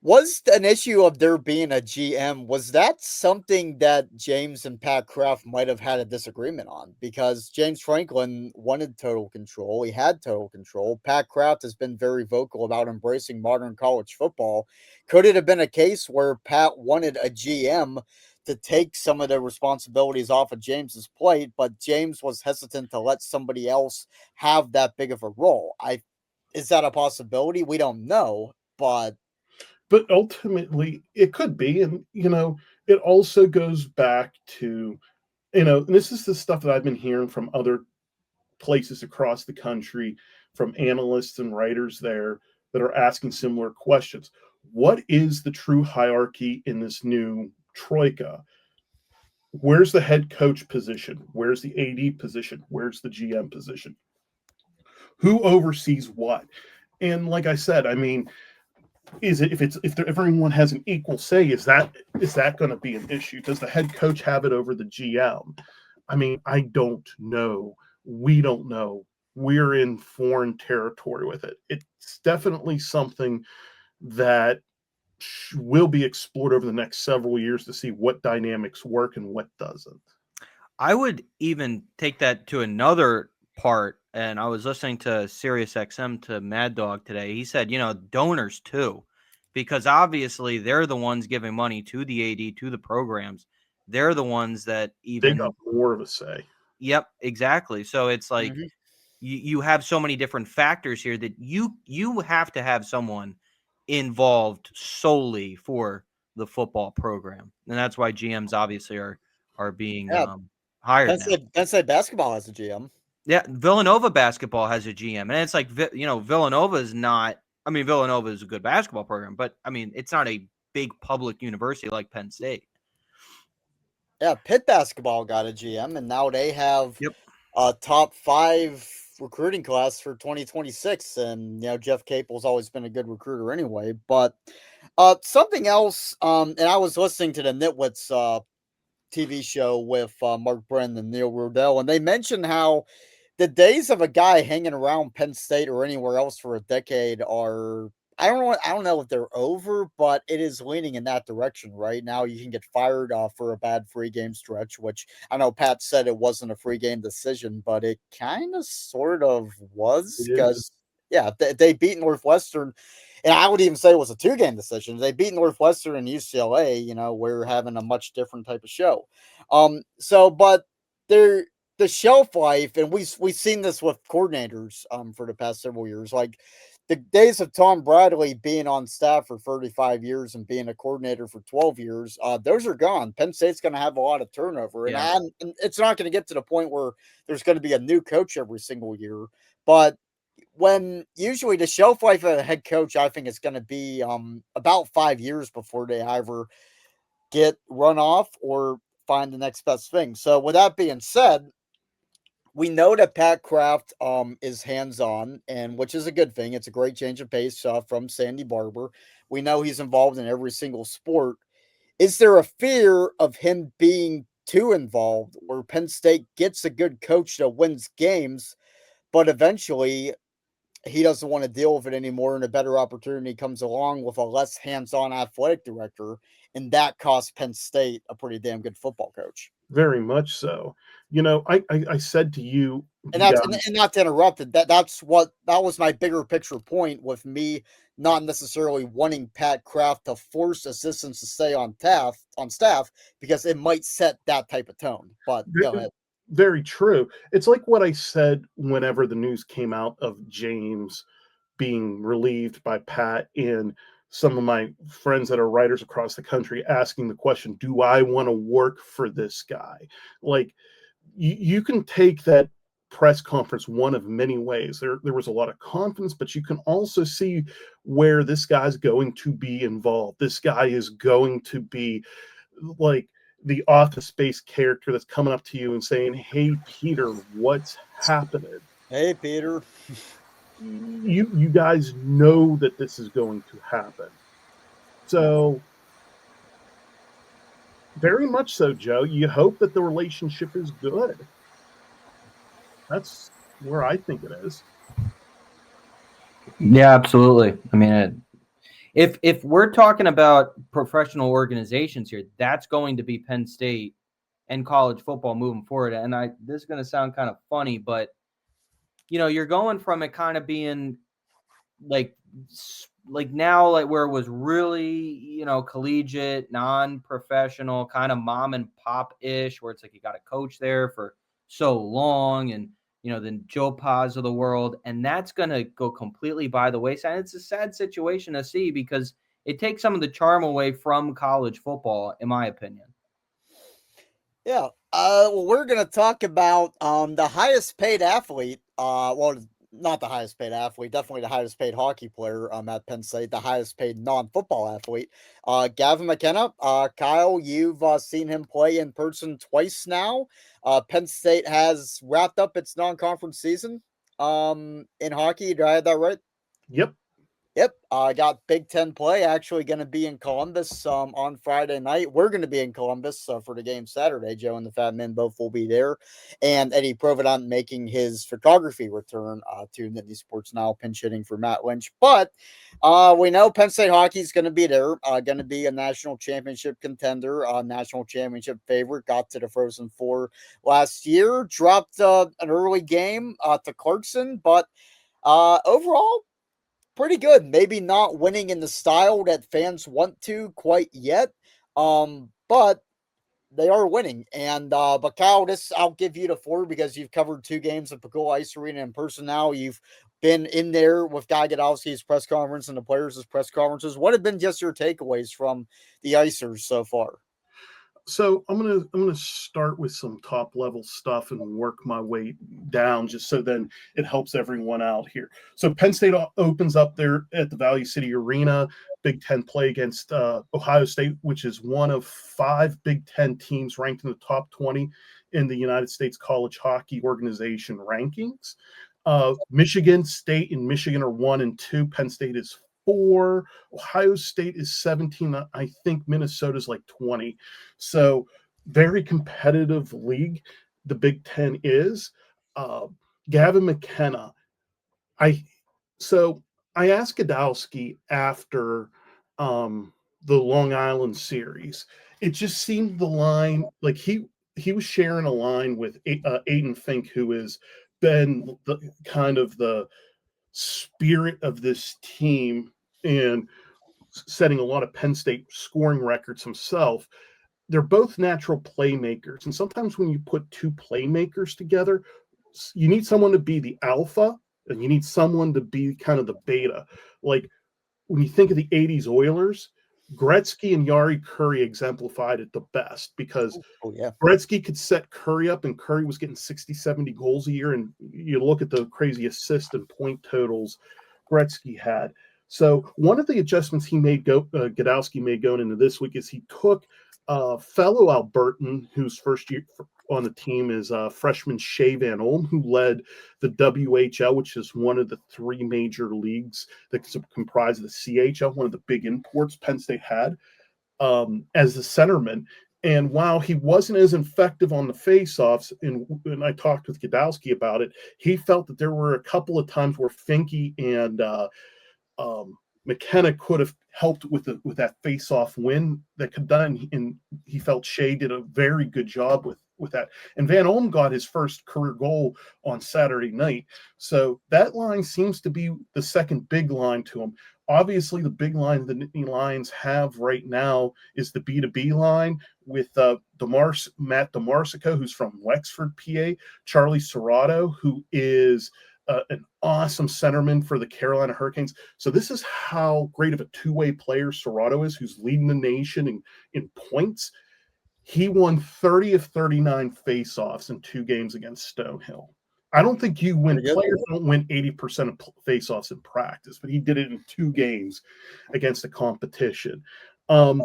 was an issue of there being a GM, was that something that James and Pat Kraft might have had a disagreement on? Because James Franklin wanted total control. He had total control. Pat Kraft has been very vocal about embracing modern college football. Could it have been a case where Pat wanted a GM to take some of the responsibilities off of James's plate, but James was hesitant to let somebody else have that big of a role. Is that a possibility? We don't know, but ultimately it could be. And, it also goes back to, and this is the stuff that I've been hearing from other places across the country, from analysts and writers there that are asking similar questions. What is the true hierarchy in this new troika? Where's the head coach position? Where's the AD position? Where's the GM position? Who oversees what? And like I said, I mean, is it if everyone has an equal say, is that going to be an issue? Does the head coach have it over the GM? I mean, I don't know. We don't know. We're in foreign territory with it. It's definitely something that will be explored over the next several years to see what dynamics work and what doesn't. I would even take that to another part. And I was listening to Sirius XM to Mad Dog today. He said, donors too, because obviously they're the ones giving money to the AD, to the programs. They're the ones that they got more of a say. Yep, exactly. So it's like you have so many different factors here that you have to have someone involved solely for the football program. And that's why GMs obviously are being hired now. Penn State basketball has a GM. Yeah, Villanova basketball has a GM. And it's like, Villanova is not – I mean, Villanova is a good basketball program, but, I mean, it's not a big public university like Penn State. Yeah, Pitt basketball got a GM, and now they have a top 5 recruiting class for 2026. And, Jeff Capel's always been a good recruiter anyway. But something else, and I was listening to the Nitwits TV show with Mark Brennan and Neil Rudell, and they mentioned how the days of a guy hanging around Penn State or anywhere else for a decade are I don't know if they're over, but it is leaning in that direction right now. You can get fired for a bad free game stretch, which I know Pat said it wasn't a free game decision, but it kind of sort of was because they beat Northwestern, and I would even say it was a 2-game decision. They beat Northwestern and UCLA. We're having a much different type of show. But they're the shelf life, and we've seen this with coordinators for the past several years. Like the days of Tom Bradley being on staff for 35 years and being a coordinator for 12 years, those are gone. Penn State's going to have a lot of turnover, and it's not going to get to the point where there's going to be a new coach every single year. But when usually the shelf life of a head coach, I think it's going to be about 5 years before they either get run off or find the next best thing. So with that being said, we know that Pat Kraft is hands-on, and which is a good thing. It's a great change of pace from Sandy Barber. We know he's involved in every single sport. Is there a fear of him being too involved, where Penn State gets a good coach that wins games, but eventually he doesn't want to deal with it anymore, and a better opportunity comes along with a less hands-on athletic director, and that costs Penn State a pretty damn good football coach? Very much so. I said to you, and not to interrupt it, that was my bigger picture point with me not necessarily wanting Pat Kraft to force assistants to stay on staff because it might set that type of tone. But go ahead. Very true. It's like what I said whenever the news came out of James being relieved by Pat, and some of my friends that are writers across the country asking the question, do I want to work for this guy? Like, you can take that press conference one of many ways. There was a lot of confidence, but you can also see where this guy's going to be involved. This guy is going to be like the Office Space character that's coming up to you and saying, hey, Peter, what's happening? Hey, Peter. You guys know that this is going to happen. So very much so, Joe. You hope that the relationship is good. That's where I think it is. Yeah, absolutely. I mean, if we're talking about professional organizations here, that's going to be Penn State and college football moving forward. And this is going to sound kind of funny, but you're going from it kind of being like like now, like where it was really, collegiate, non-professional, kind of mom and pop-ish, where it's like you got a coach there for so long, and then Joe Paz of the world, and that's gonna go completely by the wayside. It's a sad situation to see because it takes some of the charm away from college football, in my opinion. Yeah. Well, we're going to talk about the highest paid athlete. Well, not the highest paid athlete, definitely the highest paid hockey player at Penn State, the highest paid non-football athlete, Gavin McKenna. Kyle, you've seen him play in person twice now. Penn State has wrapped up its non-conference season in hockey. Do I have that right? Yep. Yep, I got Big Ten play actually going to be in Columbus on Friday night. We're going to be in Columbus for the game Saturday. Joe and the Fat Men both will be there, and Eddie Provident making his photography return to Nittany Sports Now, pinch hitting for Matt Lynch. But we know Penn State hockey is going to be there, going to be a national championship contender, national championship favorite. Got to the Frozen Four last year, dropped an early game to Clarkson, but overall pretty good. Maybe not winning in the style that fans want to quite yet. But they are winning. And but Kyle, this I'll give you the floor because you've covered 2 games at Pacola Ice Arena in person now. You've been in there with Guy Godowski's press conference and the players' press conferences. What have been just your takeaways from the Icers so far? So I'm gonna start with some top level stuff and work my way down, just so then it helps everyone out here. So Penn State opens up there at the Value City Arena. Big Ten play against Ohio State, which is one of 5 Big Ten teams ranked in the top 20 in the United States College Hockey Organization rankings. Michigan State and Michigan are 1 and 2. Penn State is 4. Ohio State is 17. I think Minnesota's like 20. So very competitive league. The Big Ten is. Gavin McKenna. I asked Godowski after the Long Island series. It just seemed the line like he was sharing a line with Aiden Fink, who has been the kind of the spirit of this team and setting a lot of Penn State scoring records himself. They're both natural playmakers. And sometimes when you put 2 playmakers together, you need someone to be the alpha and you need someone to be kind of the beta. Like when you think of the 80s Oilers, Gretzky and Yari Curry exemplified it the best because Gretzky could set Curry up, and Curry was getting 60, 70 goals a year. And you look at the crazy assist and point totals Gretzky had. So one of the adjustments he made, Godowski made going into this week, is he took fellow Albertan, whose first year on the team is freshman Shea Van Olm, who led the WHL, which is one of the 3 major leagues that comprise of the CHL, one of the big imports Penn State had, as the centerman. And while he wasn't as effective on the faceoffs, and I talked with Godowski about it, he felt that there were a couple of times where Finke and McKenna could have helped with that face-off win that could done, and he felt Shea did a very good job with that. And Van Olm got his first career goal on Saturday night. So that line seems to be the second big line to him. Obviously, the big line the Nittany Lions have right now is the B2B line with Matt DeMarsico, who's from Wexford, PA, Charlie Serrato, who is an awesome centerman for the Carolina Hurricanes. So this is how great of a 2-way player Serrato is, who's leading the nation in points. He won 30 of 39 faceoffs in 2 games against Stonehill. I don't think players don't win 80% of faceoffs in practice, but he did it in 2 games against the competition. And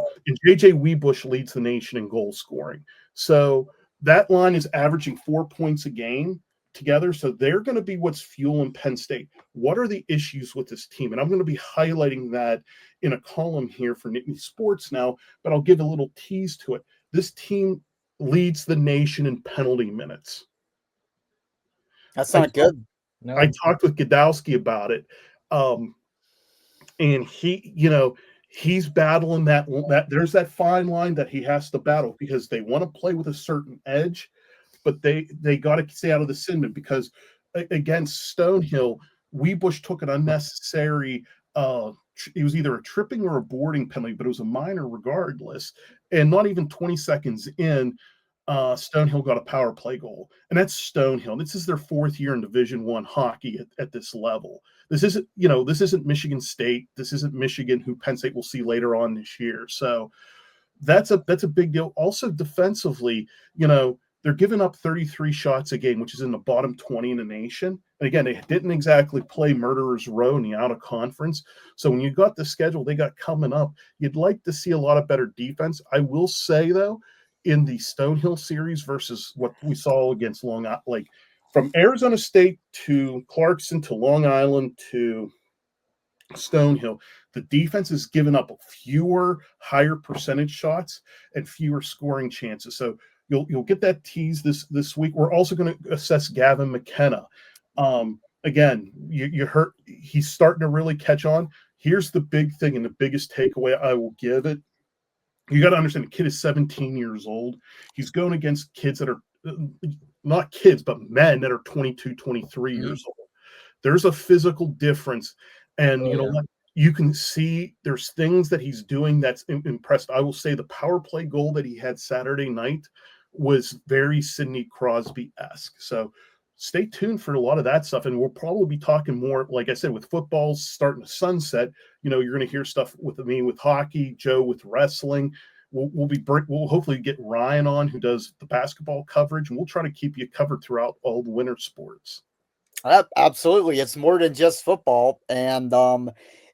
JJ Weebush leads the nation in goal scoring. So that line is averaging 4 points a game together. So they're going to be what's fueling Penn State. What are the issues with this team? And I'm going to be highlighting that in a column here for Nittany Sports Now, but I'll give a little tease to it. This team leads the nation in penalty minutes. That's not good. No. I talked with Godowski about it. And he's battling that there's that fine line that he has to battle because they want to play with a certain edge, but they got to stay out of the cinnamon because against Stonehill, Weebush took an unnecessary it was either a tripping or a boarding penalty, but it was a minor regardless. And not even 20 seconds in, Stonehill got a power play goal, and that's Stonehill. This is their 4th year in Division One hockey at this level. This isn't Michigan State. This isn't Michigan, who Penn State will see later on this year. So that's a big deal. Also defensively, they're giving up 33 shots a game, which is in the bottom 20 in the nation. And again, they didn't exactly play Murderers Row in the out of conference. So when you got the schedule they got coming up, you'd like to see a lot of better defense. I will say, though, in the Stonehill series versus what we saw against Long Island, like from Arizona State to Clarkson to Long Island to Stonehill, the defense has given up fewer higher percentage shots and fewer scoring chances. So you'll get that tease this week. We're also going to assess Gavin McKenna. Again, you heard he's starting to really catch on. Here's the big thing and the biggest takeaway I will give it. You got to understand, the kid is 17 years old. He's going against kids that are not kids, but men that are 22, 23 years old. There's a physical difference. And you know what? You can see there's things that he's doing that's impressed. I will say the power play goal that he had Saturday night was very Sidney Crosby-esque. So stay tuned for a lot of that stuff. And we'll probably be talking more, like I said, with football starting to sunset. You're going to hear stuff with me with hockey, Joe with wrestling. We'll hopefully get Ryan on, who does the basketball coverage, and we'll try to keep you covered throughout all the winter sports. Absolutely. It's more than just football. And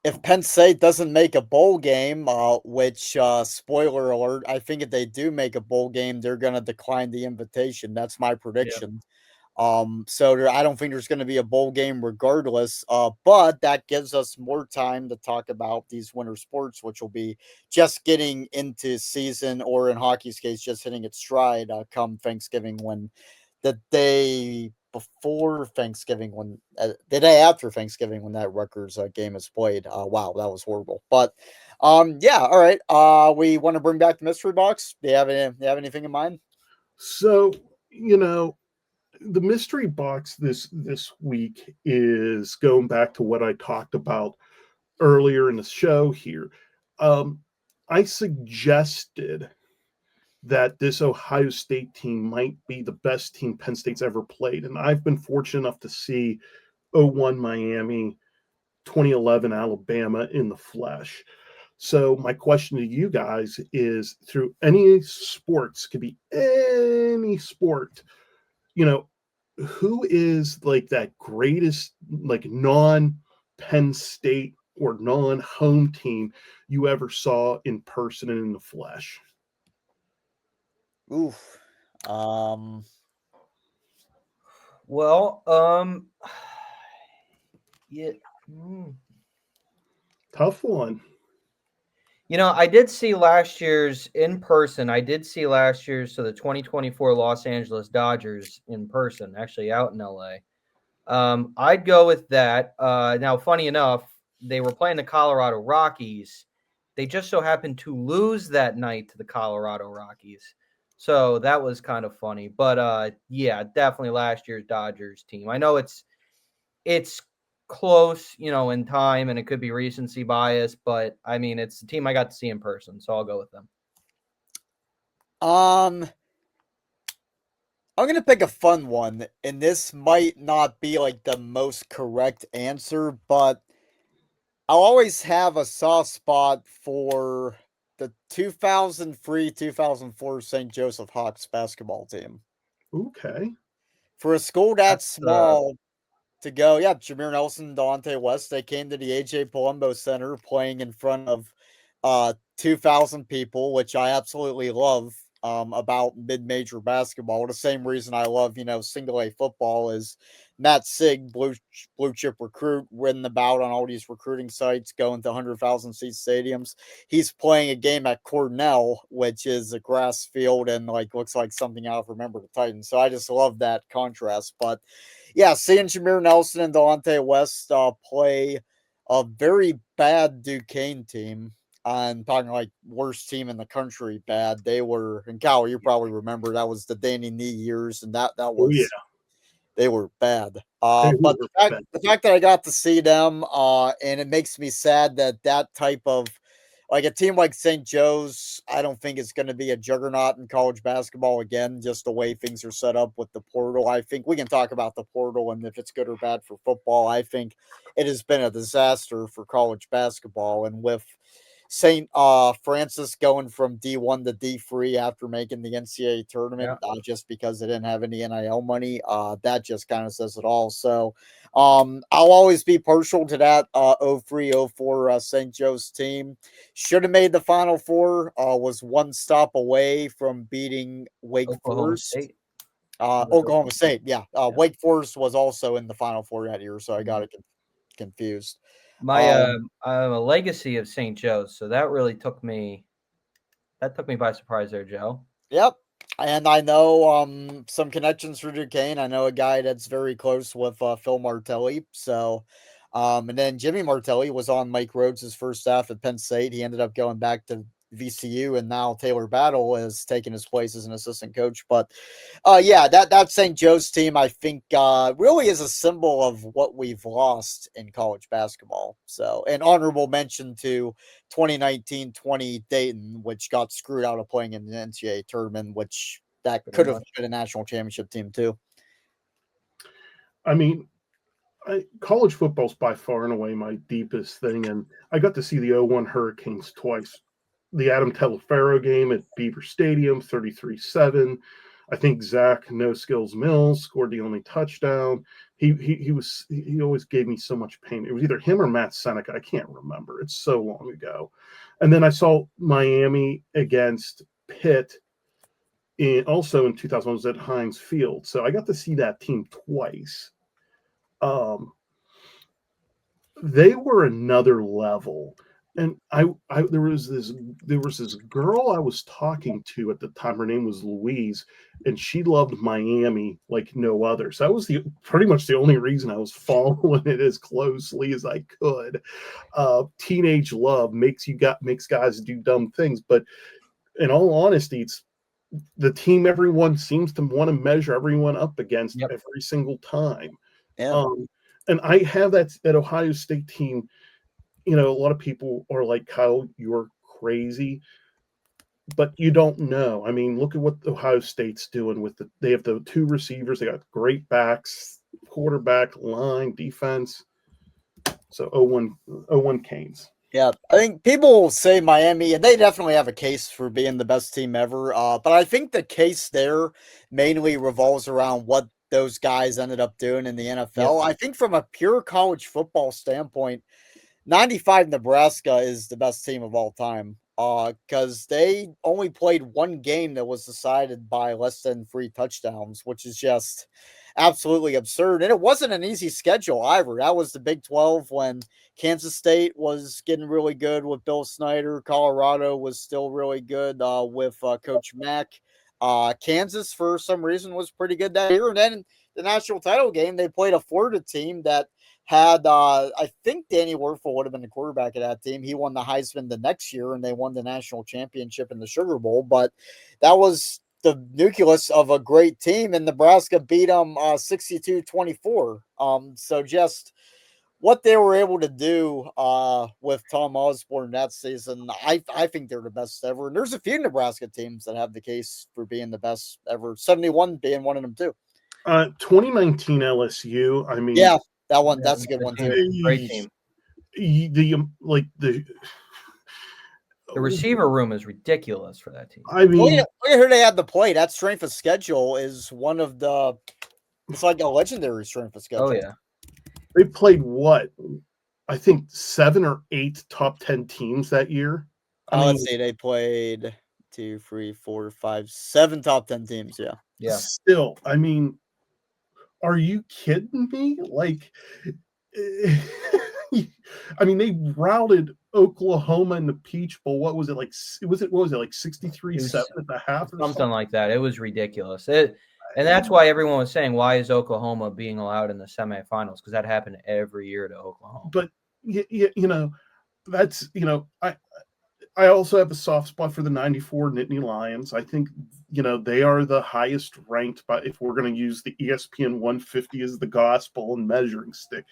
if Penn State doesn't make a bowl game, which, spoiler alert, I think if they do make a bowl game, they're going to decline the invitation. That's my prediction. So I don't think there's going to be a bowl game regardless. But that gives us more time to talk about these winter sports, which will be just getting into season, or in hockey's case, just hitting its stride come Thanksgiving, when the day before Thanksgiving, when the day after Thanksgiving, when that Rutgers game is played. Wow, that was horrible. But yeah, all right. We want to bring back the mystery box. Do you have anything in mind? So the mystery box this week is going back to what I talked about earlier in the show here. I suggested that this Ohio State team might be the best team Penn State's ever played. And I've been fortunate enough to see 01 Miami, 2011 Alabama in the flesh. So my question to you guys is, through any sports, could be any sport, who is like that greatest, like non-Penn State or non-home team you ever saw in person and in the flesh? Oof. Well, yeah. Tough one. I did see last year's in person. I did see last year's, so the 2024 Los Angeles Dodgers in person, actually out in LA. I'd go with that. Now, funny enough, they were playing the Colorado Rockies. They just so happened to lose that night to the Colorado Rockies. So that was kind of funny. But yeah, definitely last year's Dodgers team. I know it's close, in time, and it could be recency bias, but I mean, it's the team I got to see in person, so I'll go with them. I'm going to pick a fun one, and this might not be like the most correct answer, but I'll always have a soft spot for the 2003-2004 St. Joseph Hawks basketball team. Okay. For a school that small to go, yeah, Jameer Nelson, Delonte West, they came to the AJ Palumbo Center playing in front of 2,000 people, which I absolutely love about mid-major basketball. The same reason I love, single A football is Matt Sig, blue chip recruit, written about on all these recruiting sites, going to 100,000 seat stadiums. He's playing a game at Cornell, which is a grass field and looks like something out of Remember the Titans. So I just love that contrast. But yeah, seeing Jameer Nelson and Delonte West play a very bad Duquesne team. I'm talking like worst team in the country. Bad. They were, and Cal, you probably remember that was the Danny Nee years, and that Oh, yeah. was They were bad. They But were bad. the fact that I got to see them, and it makes me sad that that type of like a team like St. Joe's, I don't think it's going to be a juggernaut in college basketball again, just the way things are set up with the portal. I think we can talk about the portal and if it's good or bad for football. I think it has been a disaster for college basketball. And with St. Francis going from D1 to D3 after making the NCAA tournament, just because they didn't have any NIL money, that just kind of says it all. So I'll always be partial to that 03-04 St. Joe's team. Should have made the Final Four, was one stop away from beating Wake Forest. State. Oklahoma State, yeah. Yeah. Wake Forest was also in the Final Four that year, so I got it confused. I'm a legacy of St. Joe's, so that really took me by surprise there, Joe. Yep. And I know some connections for Duquesne. I know a guy that's very close with Phil Martelli. So, and then Jimmy Martelli was on Mike Rhodes' first staff at Penn State. He ended up going back to VCU, and now Taylor Battle has taken his place as an assistant coach. But yeah, that St. Joe's team, I think, really is a symbol of what we've lost in college basketball. So, an honorable mention to 2019-20 Dayton, which got screwed out of playing in the NCAA tournament, which that could have been a national championship team too. I mean, college football is by far and away my deepest thing, and I got to see the 01 Hurricanes twice. The Adam Telefero game at Beaver Stadium, 33-7. I think Zach No Skills Mills scored the only touchdown. He always gave me so much pain. It was either him or Matt Seneca. I can't remember. It's so long ago. And then I saw Miami against Pitt also in 2000. I was at Heinz Field, so I got to see that team twice. They were another level. And there was this girl I was talking to at the time. Her name was Louise, and she loved Miami like no other. So that was pretty much the only reason I was following it as closely as I could. Teenage love makes guys do dumb things, but in all honesty, it's the team everyone seems to want to measure everyone up against every single time. Yeah. And I have that Ohio State team. You know, a lot of people are like, Kyle, you're crazy, but you don't know. I mean, look at what Ohio State's doing they have the two receivers. They got great backs, quarterback, line, defense. So 0-1 Canes. Yeah, I think people say Miami, and they definitely have a case for being the best team ever. But I think the case there mainly revolves around what those guys ended up doing in the NFL. I think from a pure college football standpoint, 95 Nebraska is the best team of all time because they only played one game that was decided by less than 3 touchdowns, which is just absolutely absurd. And it wasn't an easy schedule either. That was the Big 12 when Kansas State was getting really good with Bill Snyder. Colorado was still really good with Coach Mack. Kansas, for some reason, was pretty good that year. And then the national title game, they played a Florida team that had I think Danny Werfel would have been the quarterback of that team. He won the Heisman the next year, and they won the national championship in the Sugar Bowl. But that was the nucleus of a great team, and Nebraska beat them 62-24. So just what they were able to do with Tom Osborne that season, I think they're the best ever. And there's a few Nebraska teams that have the case for being the best ever. 71 being one of them too. 2019 LSU. I mean, yeah. That one, that's a good one too. Great team. The receiver room is ridiculous for that team. I mean, look at who they had to play. That strength of schedule is one of the. It's like a legendary strength of schedule. Oh yeah, they played what? I think 7 or 8 top 10 teams that year. Let's see. They played 2, 3, 4, 5, 7 top 10 teams. Yeah. Yeah. Still, I mean, are you kidding me? Like, I mean, they routed Oklahoma in the Peach Bowl. What was it like? What was it like 63-7 at the half? Or something like that. It was ridiculous. And that's why everyone was saying, why is Oklahoma being allowed in the semifinals? Because that happened every year to Oklahoma. But you know, that's I also have a soft spot for the 94 Nittany Lions. I think, they are the highest ranked, but if we're going to use the ESPN 150 as the gospel and measuring stick,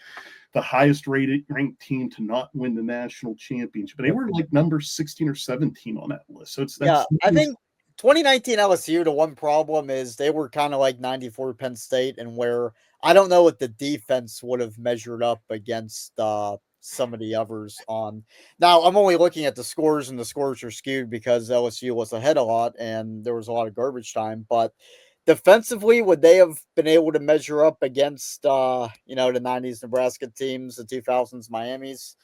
the highest ranked team to not win the national championship. But they were like number 16 or 17 on that list. So I think 2019 LSU, the one problem is they were kind of like 94 Penn State, and where I don't know what the defense would have measured up against some of the others on. Now, I'm only looking at the scores, and the scores are skewed because LSU was ahead a lot and there was a lot of garbage time. But defensively, would they have been able to measure up against, the 90s Nebraska teams, the 2000s Miamis?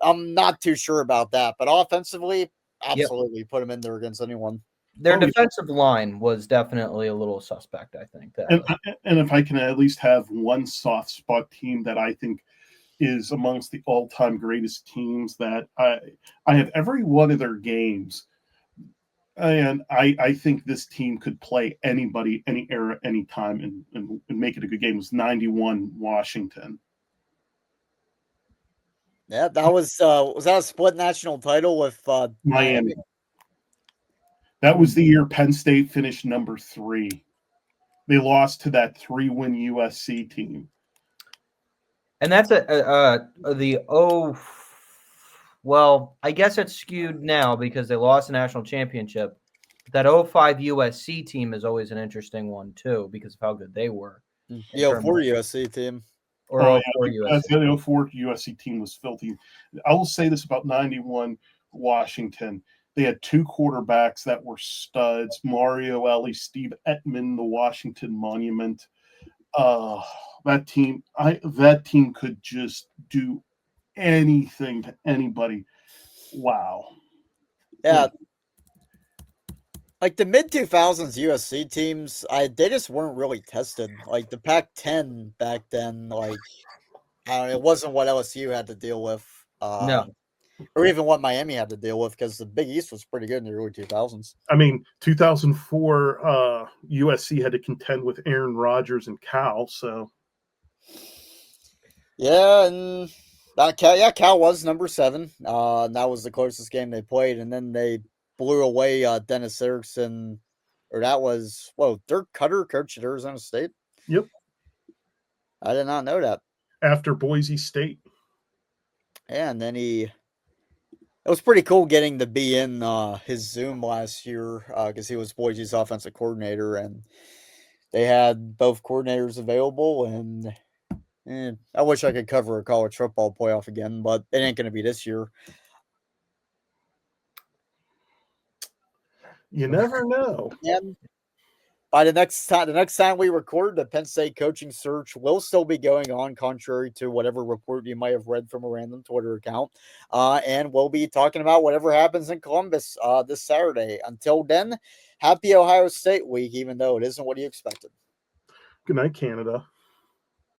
I'm not too sure about that. But offensively, absolutely put them in there against anyone. Their defensive line was definitely a little suspect, I think. And if I can at least have one soft spot team that I think is amongst the all-time greatest teams, that I have every one of their games, and I think this team could play anybody, any era, any time, and make it a good game. It was 91 Washington. Yeah, that was that a split national title with Miami? That was the year Penn State finished number 3. They lost to that 3-win USC team. And that's well, I guess it's skewed now because they lost the national championship. That 05 USC team is always an interesting one too because of how good they were. The 04 USC team. Or 04 USC. The 04 USC team was filthy. I will say this about 91 Washington. They had 2 quarterbacks that were studs: Mario Elie, Steve Ettman, the Washington Monument. That team could just do anything to anybody. Wow. Yeah. Like the mid 2000s USC teams, they just weren't really tested. Like the Pac-10 back then, it wasn't what LSU had to deal with. No. Or even what Miami had to deal with, because the Big East was pretty good in the early 2000s. I mean, 2004, USC had to contend with Aaron Rodgers and Cal, so. Yeah, and Cal was number 7. And that was the closest game they played, and then they blew away Dennis Erickson, or that was, Dirk Cutter coached at Arizona State? Yep. I did not know that. After Boise State. Yeah, and then it was pretty cool getting to be in his Zoom last year because he was Boise's offensive coordinator, and they had both coordinators available. And I wish I could cover a college football playoff again, but it ain't going to be this year. You never know. And by the next time we record, the Penn State coaching search will still be going on, contrary to whatever report you might have read from a random Twitter account. And we'll be talking about whatever happens in Columbus this Saturday. Until then, happy Ohio State week, even though it isn't what you expected. Good night, Canada.